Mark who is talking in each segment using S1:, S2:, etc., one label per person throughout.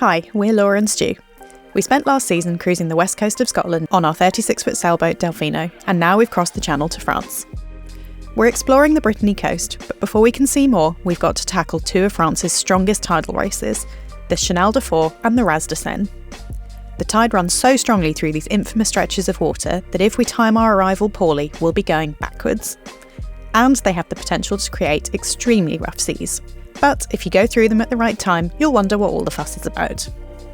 S1: Hi, we're Laura and Stu. We spent last season cruising the west coast of Scotland on our 36-foot sailboat Delfino, and now we've crossed the Channel to France. We're exploring the Brittany coast, but before we can see more, we've got to tackle two of France's strongest tidal races, the Chenal du Four and the Raz de Seine. The tide runs so strongly through these infamous stretches of water that if we time our arrival poorly, we'll be going backwards. And they have the potential to create extremely rough seas. But if you go through them at the right time, you'll wonder what all the fuss is about.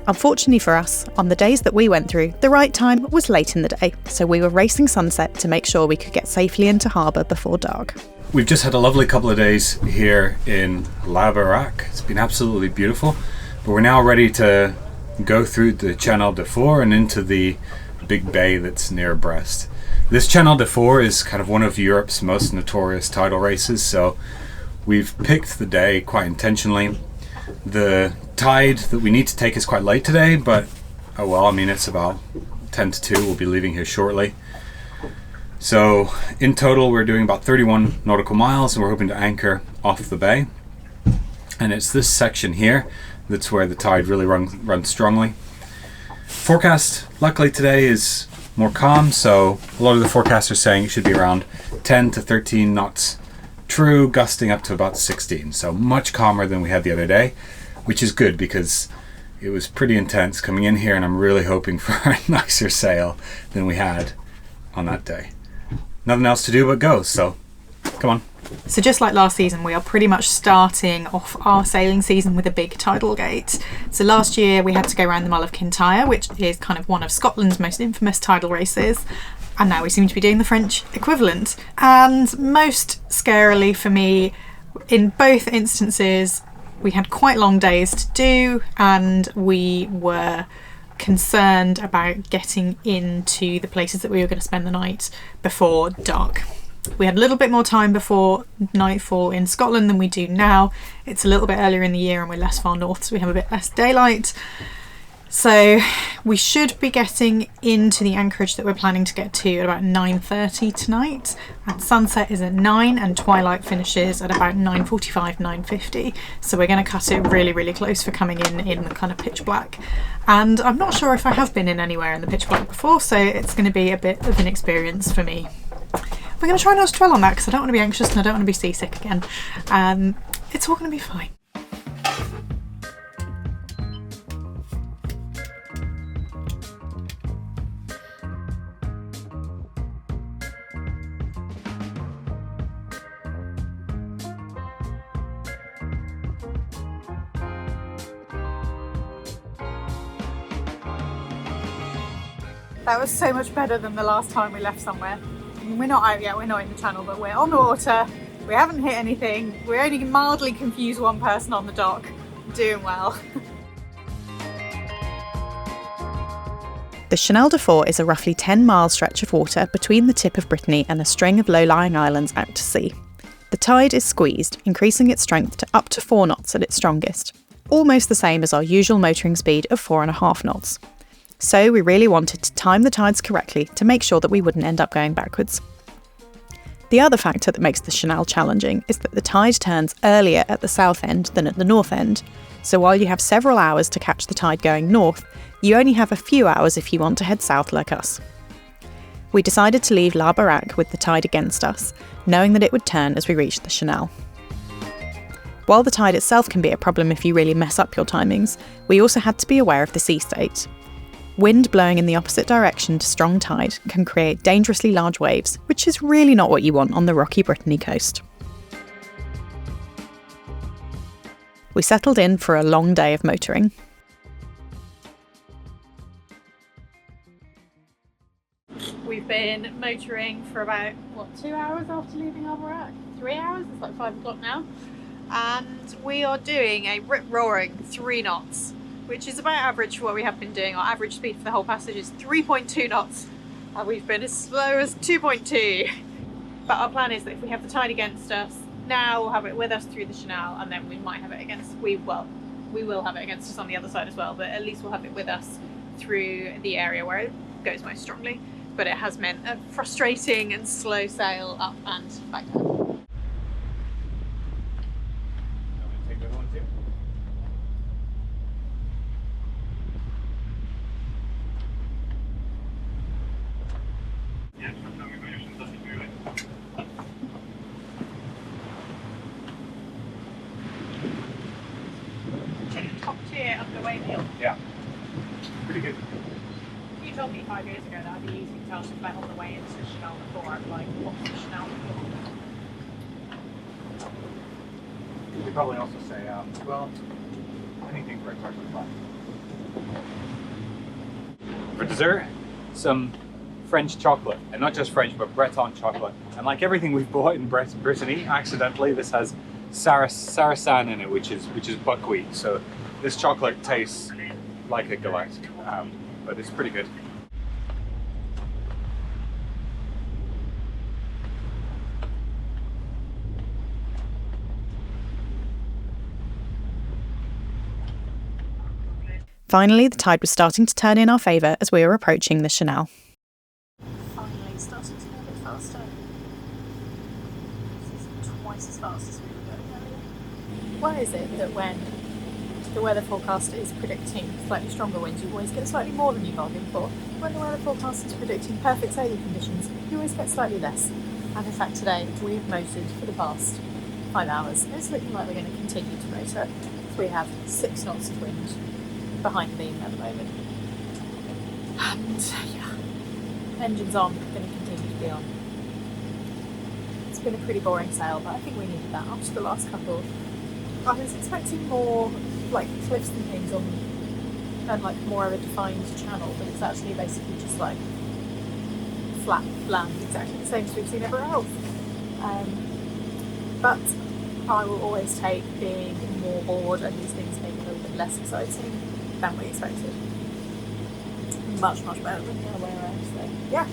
S1: Unfortunately for us, on the days that we went through, the right time was late in the day, so we were racing sunset to make sure we could get safely into harbour before dark.
S2: We've just had a lovely couple of days here in La Baraque. It's been absolutely beautiful, but we're now ready to go through the Chenal du Four and into the big bay that's near Brest. This Chenal du Four is kind of one of Europe's most notorious tidal races, so we've picked the day quite intentionally. The tide that we need to take is quite late today, but oh well, I mean, it's about 10 to 2. We'll be leaving here shortly. So in total, we're doing about 31 nautical miles, and we're hoping to anchor off the bay. And it's this section here that's where the tide really runs strongly. Forecast, luckily today, is more calm, so a lot of the forecasts are saying it should be around 10 to 13 knots true, gusting up to about 16, so much calmer than we had the other day, which is good because it was pretty intense coming in here, and I'm really hoping for a nicer sail than we had on that day. Nothing else to do but go, so come on.
S1: So just like last season, we are pretty much starting off our sailing season with a big tidal gate. So last year we had to go around the Mull of Kintyre, which is kind of one of Scotland's most infamous tidal races. And now we seem to be doing the French equivalent. And most scarily for me, in both instances, we had quite long days to do, and we were concerned about getting into the places that we were going to spend the night before dark. We had a little bit more time before nightfall in Scotland than we do now. It's a little bit earlier in the year and we're less far north, so we have a bit less daylight. So we should be getting into the anchorage that we're planning to get to at about 9:30 tonight. And sunset is at 9 and twilight finishes at about 9:45, 9:50. So we're going to cut it really, really close for coming in the kind of pitch black. And I'm not sure if I have been in anywhere in the pitch black before, so it's going to be a bit of an experience for me. We're going to try not to dwell on that because I don't want to be anxious and I don't want to be seasick again. It's all going to be fine. That was so much better than the last time we left somewhere. I mean, we're not out yet, we're not in the channel, but we're on the water. We haven't hit anything. We only mildly confused one person on the dock. Doing well. The Chenal du Four is a roughly 10-mile stretch of water between the tip of Brittany and a string of low-lying islands out to sea. The tide is squeezed, increasing its strength to up to 4 knots at its strongest, almost the same as our usual motoring speed of 4.5 knots. So we really wanted to time the tides correctly to make sure that we wouldn't end up going backwards. The other factor that makes the Chenal challenging is that the tide turns earlier at the south end than at the north end. So while you have several hours to catch the tide going north, you only have a few hours if you want to head south like us. We decided to leave La Baraque with the tide against us, knowing that it would turn as we reached the Chenal. While the tide itself can be a problem if you really mess up your timings, we also had to be aware of the sea state. Wind blowing in the opposite direction to strong tide can create dangerously large waves, which is really not what you want on the rocky Brittany coast. We settled in for a long day of motoring. We've been motoring for about, 2 hours after leaving Camaret? 3 hours? It's like 5 o'clock now. And we are doing a rip-roaring 3 knots. Which is about average for what we have been doing. Our average speed for the whole passage is 3.2 knots, and we've been as slow as 2.2. But our plan is that if we have the tide against us, now we'll have it with us through the Chenal, and then we might have it against, we will have it against us on the other side as well, but at least we'll have it with us through the area where it goes most strongly. But it has meant a frustrating and slow sail up and back down. away meal.
S2: Yeah. Pretty good.
S1: You told me 5 years ago that I'd be easy to tell if I on the way into Chenal du Four. I'd be like, what's the Chenal du Four?
S2: You could probably also say, well, anything for a chocolate pie. For dessert, some French chocolate, and not just French, but Breton chocolate. And like everything we've bought in Brittany, accidentally, this has sarrasin in it, which is buckwheat. So this chocolate tastes like a galette, but it's pretty good.
S3: Finally, the tide was starting to turn in our favour as we were approaching the Chenal.
S1: Finally starting to go a bit faster. This is twice as fast as we were going earlier. Why is it that when the weather forecast is predicting slightly stronger winds, you always get slightly more than you bargained for? When the weather forecast is predicting perfect sailing conditions, you always get slightly less. And in fact today, we've motored for the past 5 hours. It's looking like we're going to continue to motor. So we have 6 knots of wind behind the beam at the moment. And yeah, engines on, going to continue to be on. It's been a pretty boring sail, but I think we needed that after the last couple. I was expecting more like cliffs and things on, and like more of a defined channel, but it's actually basically just like flat land, exactly the same as we've seen everywhere else. But I will always take being more bored and these things being a little bit less exciting than we expected. Much better than the other way around, so yeah,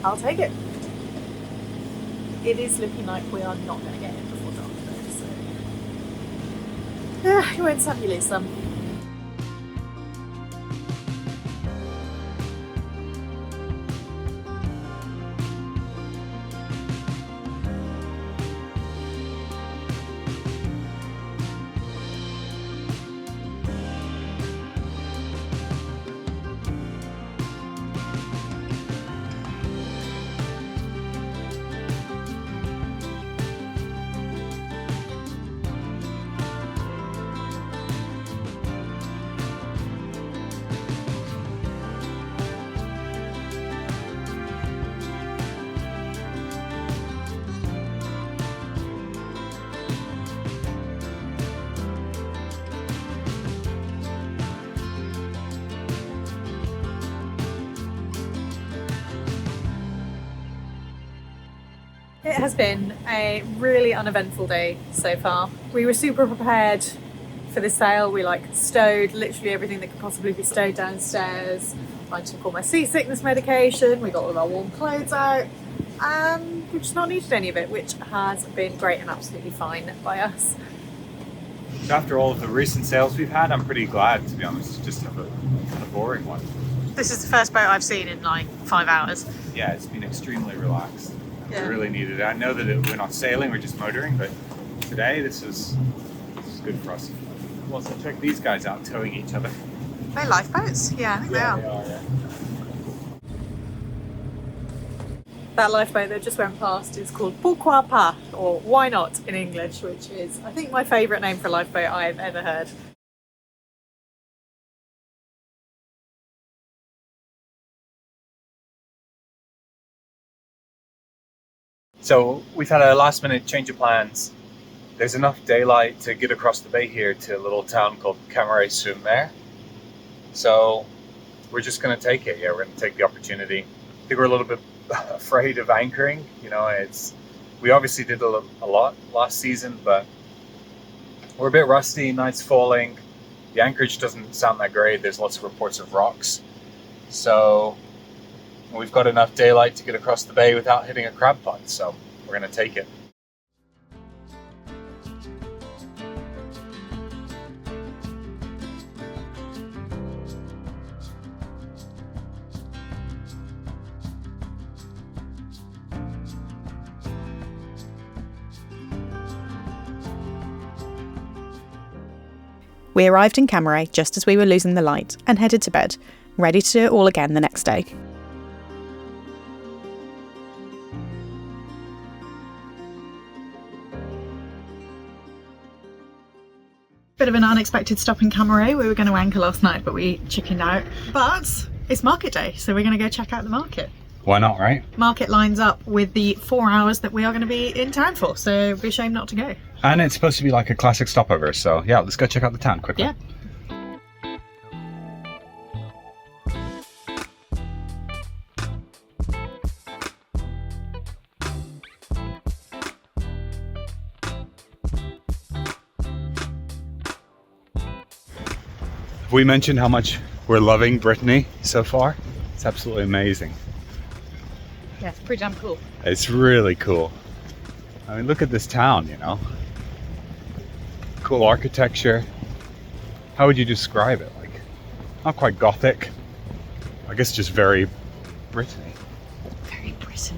S1: I'll take it. It is looking like we are not going to get in before dark though, so yeah, you win some, you lose some. It has been a really uneventful day so far. We were super prepared for this sail. We stowed literally everything that could possibly be stowed downstairs. I took all my seasickness medication, we got all our warm clothes out, and we've just not needed any of it, which has been great and absolutely fine by us.
S2: So after all of the recent sails we've had, I'm pretty glad, to be honest, just have a kind of boring one.
S1: This is the first boat I've seen in like 5 hours.
S2: Yeah, it's been extremely relaxed.
S1: Yeah.
S2: We really needed it. I know that we're not sailing, we're just motoring, but today this is good for us. We'll also check these guys out towing each other.
S1: They're lifeboats? Yeah, I think they are.
S2: They are, yeah.
S1: That lifeboat that just went past is called Pourquoi pas, or Why Not in English, which is, I think, my favourite name for a lifeboat I've ever heard.
S2: So we've had a last minute change of plans. There's enough daylight to get across the bay here to a little town called Camaret-sur-Mer. So we're just going to take it. Yeah, we're going to take the opportunity. I think we're a little bit afraid of anchoring. You know, we obviously did a lot last season, but we're a bit rusty. Night's falling. The anchorage doesn't sound that great. There's lots of reports of rocks. So we've got enough daylight to get across the bay without hitting a crab pot. So we're going to take it.
S3: We arrived in Camaret just as we were losing the light and headed to bed, ready to do it all again the next day.
S1: Bit of an unexpected stop in Camaret. We were going to anchor last night, but we chickened out. But it's market day, so we're going to go check out the market.
S2: Why not, right?
S1: Market lines up with the 4 hours that we are going to be in town for, so it'd be a shame not to go.
S2: And it's supposed to be like a classic stopover, so yeah, let's go check out the town quickly.
S1: Yeah.
S2: Have we mentioned how much we're loving Brittany so far? It's absolutely amazing.
S1: Yeah, it's pretty damn cool.
S2: It's really cool. I mean, look at this town, you know? Cool architecture. How would you describe it? Like, not quite Gothic. I guess just very Brittany.
S1: Very Britain.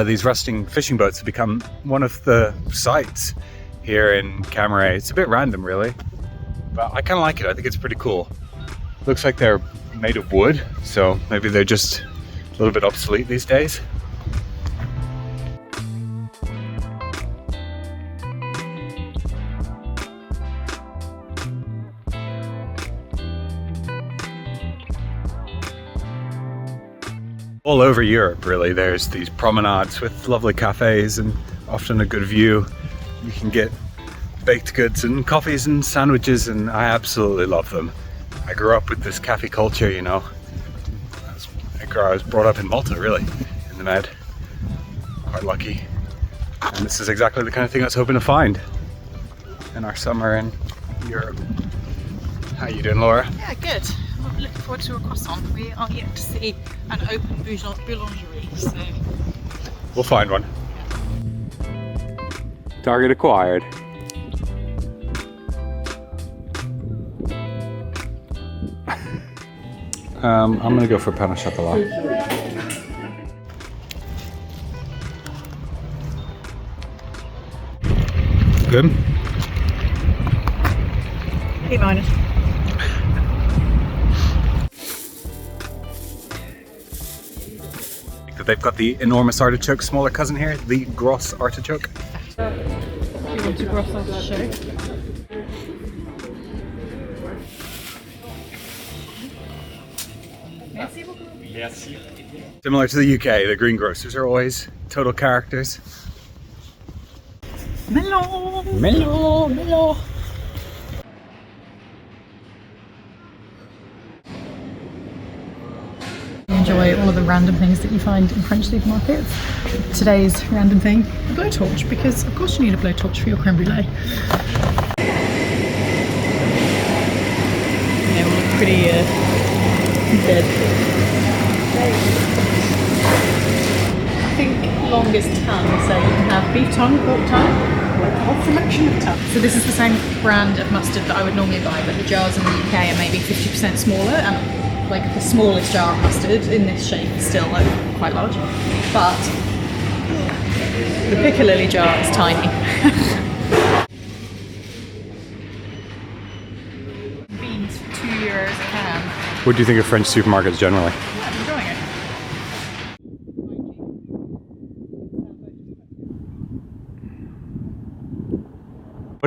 S2: These rusting fishing boats have become one of the sights here in Camaret. It's a bit random, really, but I kind of like it. I think it's pretty cool. Looks like they're made of wood, so maybe they're just a little bit obsolete these days. All over Europe, really, there's these promenades with lovely cafes and often a good view. You can get baked goods and coffees and sandwiches, and I absolutely love them. I grew up with this cafe culture, you know. I was brought up in Malta, really, in the Med. Quite lucky. And this is exactly the kind of thing I was hoping to find in our summer in Europe. How you doing, Laura?
S1: Yeah, good. I'm looking forward to a croissant. We are yet to see an open boulangerie, so...
S2: We'll find one. Target acquired. I'm gonna go for pain au chocolat. Good?
S1: A-.
S2: They've got the enormous artichoke, smaller cousin here, the gross artichoke.
S1: You want to gross artichoke?
S2: Merci. Similar to the UK, the greengrocers are always total characters.
S1: Melon!
S2: Melon, melon.
S1: Enjoy all of the random things that you find in French supermarkets. Today's random thing, a blowtorch, because of course you need a blowtorch for your creme brulee. They all look pretty dead. I think longest tongue, so you can have beef tongue, pork tongue, or a selection of tongue. So this is the same brand of mustard that I would normally buy, but the jars in the UK are maybe 50% smaller, and like the smallest jar of mustard in this shape is still like quite large, but the piccalilli jar is tiny. Beans for €2 a can.
S2: What do you think of French supermarkets generally?
S1: Yeah, I'm enjoying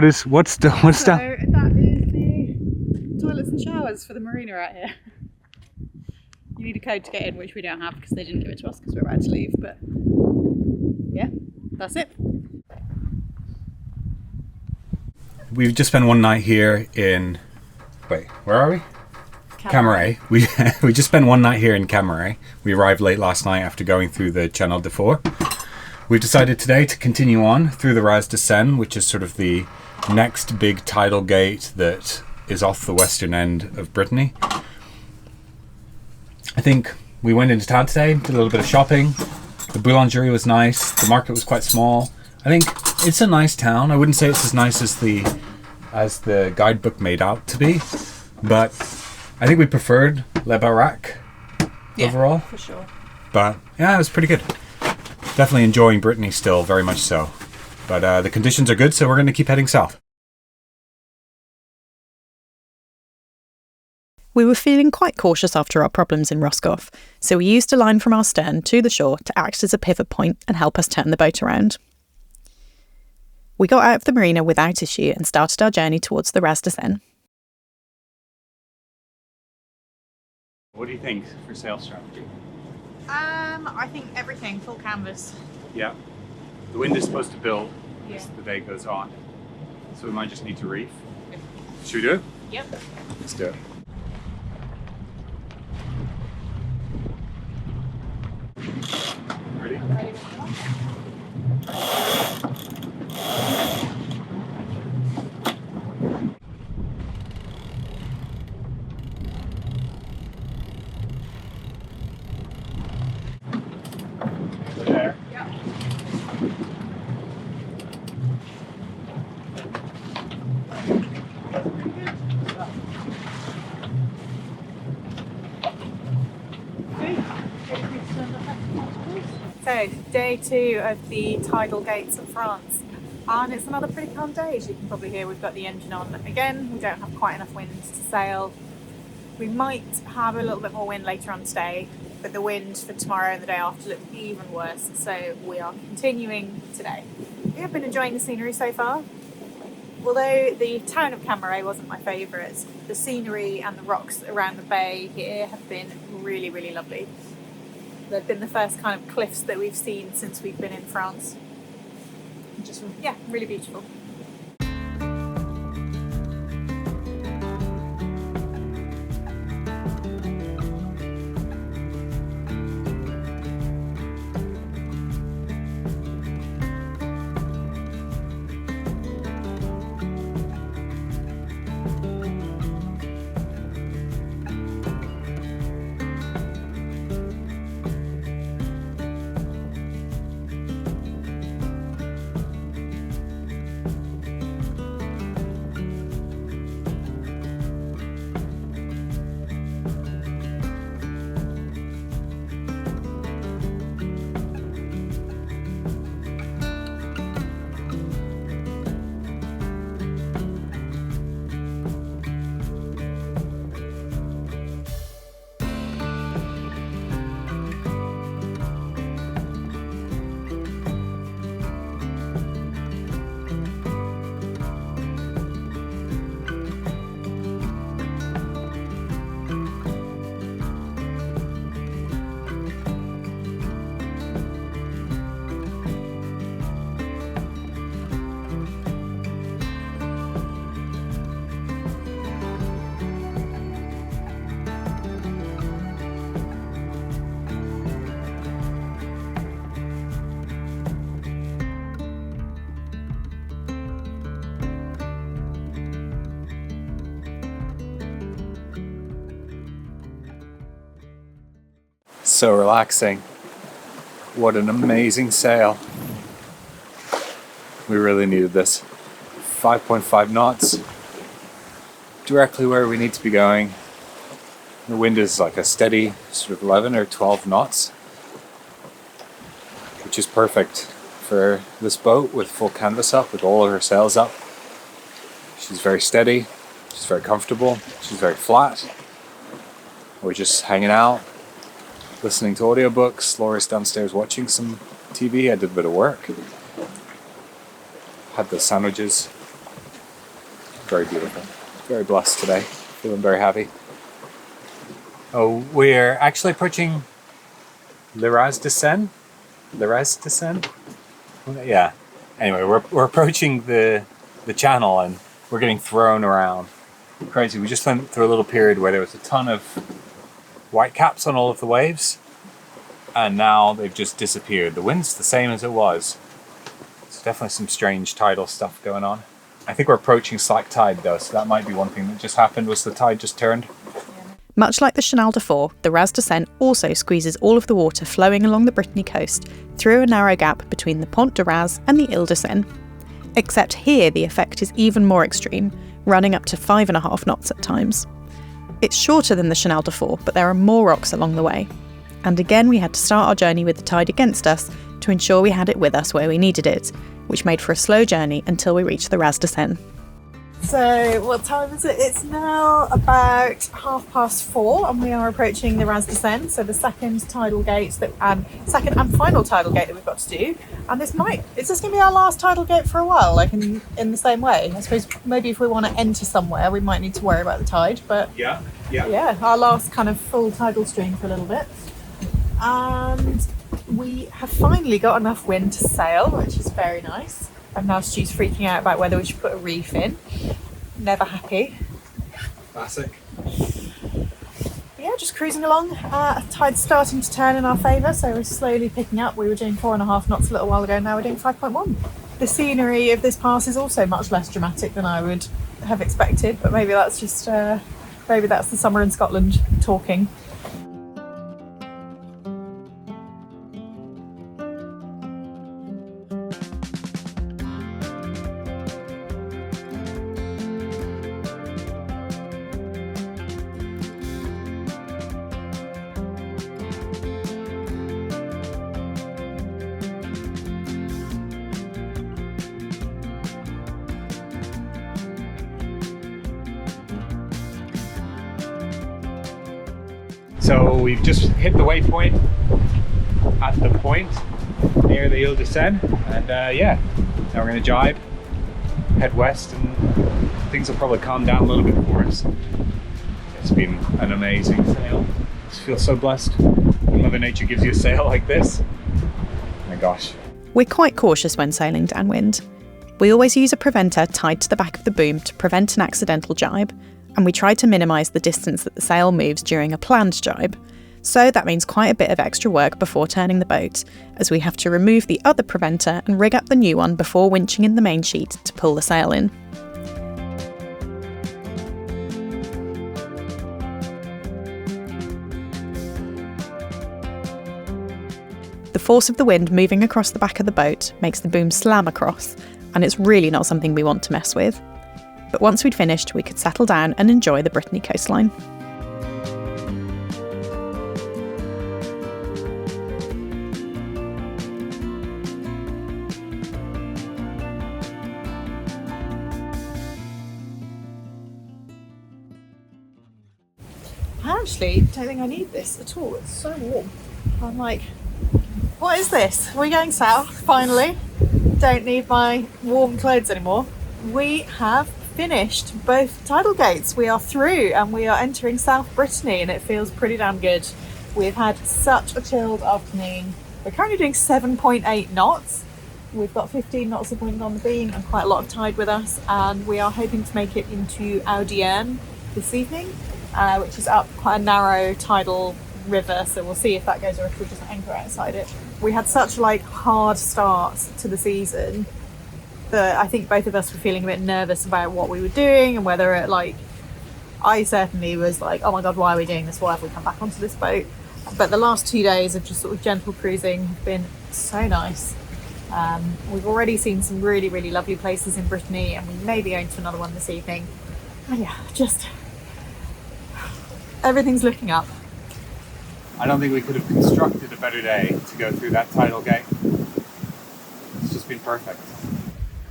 S1: it.
S2: What's
S1: So
S2: that?
S1: that is the toilets and showers for the marina out here. You need a code to get in, which we don't have because they didn't give it to us because we're about to leave, but yeah, that's it.
S2: We've just spent one night here in... Wait, where are we? Camaret. We just spent one night here in Camaret. We arrived late last night after going through the Chenal du Four. We've decided today to continue on through the Raz de Seine, which is sort of the next big tidal gate that is off the western end of Brittany. I think we went into town today, did a little bit of shopping. The boulangerie was nice. The market was quite small. I think it's a nice town. I wouldn't say it's as nice as the guidebook made out to be, but I think we preferred Le Baraque overall.
S1: For sure.
S2: But yeah, it was pretty good. Definitely enjoying Brittany still, very much so. But the conditions are good, so we're going to keep heading south.
S3: We were feeling quite cautious after our problems in Roscoff, so we used a line from our stern to the shore to act as a pivot point and help us turn the boat around. We got out of the marina without issue and started our journey towards the Raz de Seine.
S2: What do you think for sail strategy?
S1: I think everything, full canvas.
S2: Yeah. The wind is supposed to build
S1: Yeah.
S2: as the day goes on, so we might just need to reef. Should we do it?
S1: Yep.
S2: Let's do it. Ready? There.
S1: Yep. So, day 2 of the tidal gates of France, and it's another pretty calm day. As you can probably hear, we've got the engine on again. We don't have quite enough wind to sail. We might have a little bit more wind later on today, but the wind for tomorrow and the day after look even worse, so we are continuing today. We have been enjoying the scenery so far. Although the town of Camaret wasn't my favourite, the scenery and the rocks around the bay here have been really, really lovely. They've been the first kind of cliffs that we've seen since we've been in France. Just, yeah, really beautiful.
S2: So relaxing. What an amazing sail. We really needed this. 5.5 knots. Directly where we need to be going. The wind is like a steady sort of 11 or 12 knots, which is perfect for this boat with full canvas up, with all of her sails up. She's very steady, she's very comfortable, she's very flat. We're just hanging out, listening to audiobooks. Laura's downstairs watching some TV. I did a bit of work. Had the sandwiches. Very beautiful. Very blessed today. Feeling very happy. Oh, we're actually approaching the Raz de Seine. The Raz de Seine? Yeah. Anyway, we're approaching the channel and we're getting thrown around. Crazy. We just went through a little period where there was a ton of white caps on all of the waves, and now they've just disappeared. The wind's the same as it was. There's definitely some strange tidal stuff going on. I think we're approaching slack tide though, so that might be one thing that just happened, was the tide just turned.
S3: Much like the Chenal du Four, the Raz de Seine also squeezes all of the water flowing along the Brittany coast through a narrow gap between the Pont de Raz and the Ile de Seine. Except here the effect is even more extreme, running up to 5.5 knots at times. It's shorter than the Chenal du Four, but there are more rocks along the way. and again we had to start our journey with the tide against us to ensure we had it with us where we needed it, which made for a slow journey until we reached the Raz de Seine.
S1: So what time is it? It's now about 4:30 and we are approaching the Raz de Seine, so the second tidal gate second and final tidal gate that we've got to do. And is this going to be our last tidal gate for a while, like in the same way? I suppose maybe if we want to enter somewhere we might need to worry about the tide, but yeah, our last kind of full tidal stream for a little bit. And we have finally got enough wind to sail, which is very nice. And now Stu's freaking out about whether we should put a reef in. Never happy.
S2: Classic.
S1: Yeah, just cruising along. Tide's starting to turn in our favour, so we're slowly picking up. We were doing 4.5 knots a little while ago, now we're doing 5.1. The scenery of this pass is also much less dramatic than I would have expected, but maybe that's just maybe that's the summer in Scotland talking.
S2: So we've just hit the waypoint at the point near the Ile de Seine, and yeah, now we're going to jibe, head west, and things will probably calm down a little bit for us. It's been an amazing sail. I just feel so blessed when Mother Nature gives you a sail like this. Oh my gosh.
S3: We're quite cautious when sailing downwind. We always use a preventer tied to the back of the boom to prevent an accidental jibe, and we try to minimise the distance that the sail moves during a planned jibe. So that means quite a bit of extra work before turning the boat, as we have to remove the other preventer and rig up the new one before winching in the main sheet to pull the sail in. The force of the wind moving across the back of the boat makes the boom slam across, and it's really not something we want to mess with. But once we'd finished, we could settle down and enjoy the Brittany coastline.
S1: I actually don't think I need this at all. It's so warm. I'm like, what is this? We're going south, finally. Don't need my warm clothes anymore. We have finished both tidal gates. We are through and we are entering South Brittany, and it feels pretty damn good. We've had such a chilled afternoon. We're currently doing 7.8 knots. We've got 15 knots of wind on the beam and quite a lot of tide with us, and we are hoping to make it into Audierne this evening, which is up quite a narrow tidal river, so we'll see if that goes or if we just anchor outside it. We had such a hard start to the season that I think both of us were feeling a bit nervous about what we were doing and whether it I certainly was like, oh my god, why are we doing this? Why have we come back onto this boat? But the last 2 days of just sort of gentle cruising have been so nice. We've already seen some really, really lovely places in Brittany, and we may be going to another one this evening. And yeah, just everything's looking up.
S2: I don't think we could have constructed a better day to go through that tidal gate. It's just been perfect.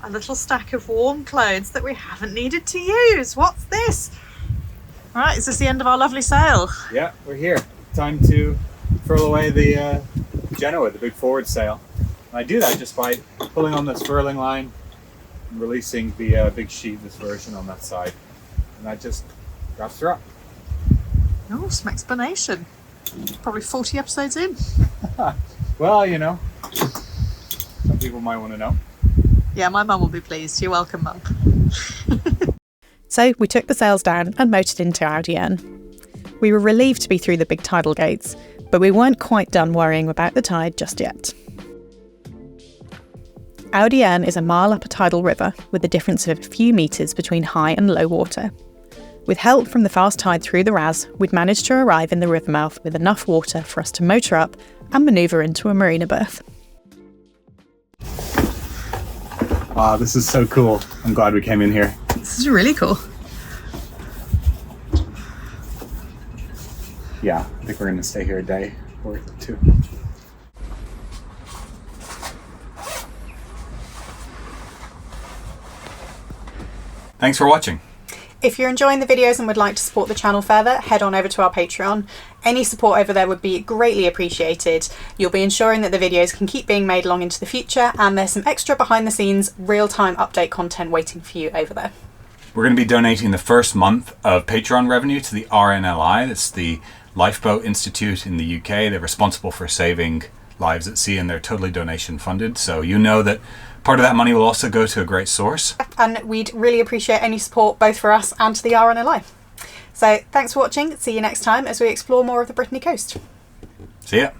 S1: A little stack of warm clothes that we haven't needed to use. What's this? Right, is this the end of our lovely sail?
S2: Yeah, we're here. Time to furl away the Genoa, the big forward sail. And I do that just by pulling on this furling line and releasing the big sheet, this version on that side. And that just wraps her up.
S1: Oh, some explanation. Probably 40 episodes in.
S2: Well, you know, some people might want to know.
S1: Yeah, my mum will be pleased. You're welcome, Mum.
S3: So we took the sails down and motored into Audierne. We were relieved to be through the big tidal gates, but we weren't quite done worrying about the tide just yet. Audierne is a mile up a tidal river with a difference of a few metres between high and low water. With help from the fast tide through the Raz, we'd managed to arrive in the river mouth with enough water for us to motor up and manoeuvre into a marina berth.
S2: Wow, this is so cool. I'm glad we came in here.
S1: This is really cool.
S2: Yeah, I think we're going to stay here a day. worth it too. Thanks for watching.
S1: If you're enjoying the videos and would like to support the channel further, head on over to our Patreon. Any support over there would be greatly appreciated. You'll be ensuring that the videos can keep being made long into the future, and there's some extra behind the scenes, real-time update content waiting for you over there.
S2: We're going to be donating the first month of Patreon revenue to the RNLI. That's the Lifeboat Institute in the UK. They're responsible for saving lives at sea, and they're totally donation funded. So you know that part of that money will also go to a great source.
S1: And we'd really appreciate any support both for us and to the RNLI. So thanks for watching. See you next time as we explore more of the Brittany coast.
S2: See ya.